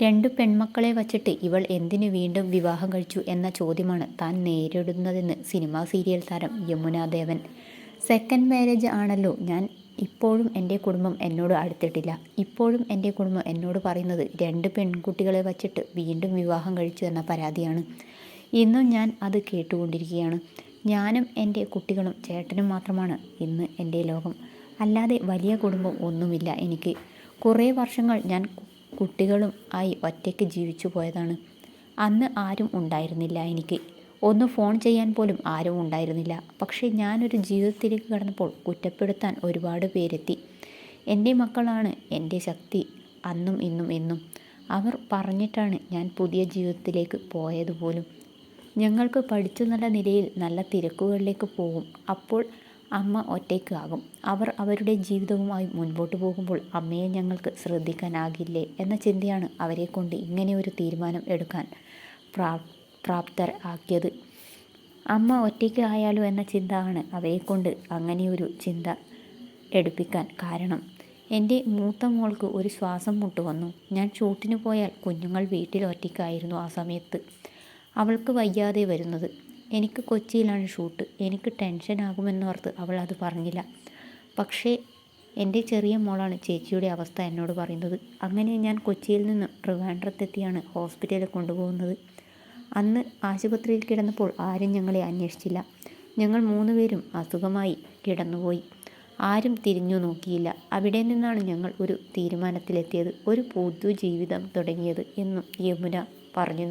രണ്ടു പെൺമക്കളെ വച്ചിട്ട് ഇവൾ എന്തിനു വീണ്ടും വിവാഹം കഴിച്ചു എന്ന ചോദ്യമാണ് താൻ നേരിടുന്നതെന്ന് സിനിമാ സീരിയൽ താരം യമുന ദേവൻ. സെക്കൻഡ് മാരേജ് ആണല്ലോ ഞാൻ. ഇപ്പോഴും എൻ്റെ കുടുംബം എന്നോട് അടുത്തിട്ടില്ല. ഇപ്പോഴും എൻ്റെ കുടുംബം എന്നോട് പറയുന്നത് രണ്ട് പെൺകുട്ടികളെ വച്ചിട്ട് വീണ്ടും വിവാഹം കഴിച്ചു എന്ന പരാതിയാണ്. ഇന്നും ഞാൻ അത് കേട്ടുകൊണ്ടിരിക്കുകയാണ്. ഞാനും എൻ്റെ കുട്ടികളും ചേട്ടനും മാത്രമാണ് ഇന്ന് എൻ്റെ ലോകം. അല്ലാതെ വലിയ കുടുംബം ഒന്നുമില്ല എനിക്ക്. കുറേ വർഷങ്ങൾ ഞാൻ കുട്ടികളും ആയി ഒറ്റയ്ക്ക് ജീവിച്ചു പോയതാണ്. അന്ന് ആരും ഉണ്ടായിരുന്നില്ല എനിക്ക്. ഒന്ന് ഫോൺ ചെയ്യാൻ പോലും ആരും ഉണ്ടായിരുന്നില്ല. പക്ഷേ ഞാനൊരു ജീവിതത്തിലേക്ക് കടന്നപ്പോൾ കുറ്റപ്പെടുത്താൻ ഒരുപാട് പേരെത്തി. എൻ്റെ മക്കളാണ് എൻ്റെ ശക്തി, അന്നും ഇന്നും എന്നും. അവർ പറഞ്ഞിട്ടാണ് ഞാൻ പുതിയ ജീവിതത്തിലേക്ക് പോയതുപോലും. ഞങ്ങൾക്ക് പഠിച്ചു നല്ല നിലയിൽ നല്ല തിരക്കുകളിലേക്ക് പോകും. അപ്പോൾ അമ്മ ഒറ്റയ്ക്ക് ആകും. അവർ അവരുടെ ജീവിതവുമായി മുൻപോട്ട് പോകുമ്പോൾ അമ്മയെ ഞങ്ങൾക്ക് ശ്രദ്ധിക്കാനാകില്ലേ എന്ന ചിന്തയാണ് അവരെക്കൊണ്ട് ഇങ്ങനെയൊരു തീരുമാനം എടുക്കാൻ പ്രാപ്തരാക്കിയത്. അമ്മ ഒറ്റയ്ക്ക് ആയാലോ എന്ന ചിന്ത ആണ് അവരെക്കൊണ്ട് അങ്ങനെയൊരു ചിന്ത എടുപ്പിക്കാൻ കാരണം. എൻ്റെ മൂത്ത മോൾക്ക് ഒരു ശ്വാസം മുട്ട് വന്നു. ഞാൻ ഷൂട്ടിന് പോയാൽ കുഞ്ഞുങ്ങൾ വീട്ടിൽ ഒറ്റയ്ക്കായിരുന്നു ആ സമയത്ത്. അവൾക്ക് വയ്യാതെ വരുന്നത്. എനിക്ക് കൊച്ചിയിലാണ് ഷൂട്ട്. എനിക്ക് ടെൻഷൻ ആകുമെന്നോർത്ത് അവൾ അത് പറഞ്ഞില്ല. പക്ഷേ എൻ്റെ ചെറിയ മോളാണ് ചേച്ചിയുടെ അവസ്ഥ എന്നോട് പറയുന്നത്. അങ്ങനെ ഞാൻ കൊച്ചിയിൽ നിന്ന് ട്രിവാൻഡ്രത്തെത്തിയാണ് ഹോസ്പിറ്റലിൽ കൊണ്ടുപോകുന്നത്. അന്ന് ആശുപത്രിയിൽ കിടന്നപ്പോൾ ആരും ഞങ്ങളെ അന്വേഷിച്ചില്ല. ഞങ്ങൾ 3 പേരും അസുഖമായി കിടന്നുപോയി. ആരും തിരിഞ്ഞു നോക്കിയില്ല. അവിടെ നിന്നാണ് ഞങ്ങൾ ഒരു തീരുമാനത്തിലെത്തിയത്, ഒരു പുതുജീവിതം തുടങ്ങിയത് എന്നും യമുന പറഞ്ഞു.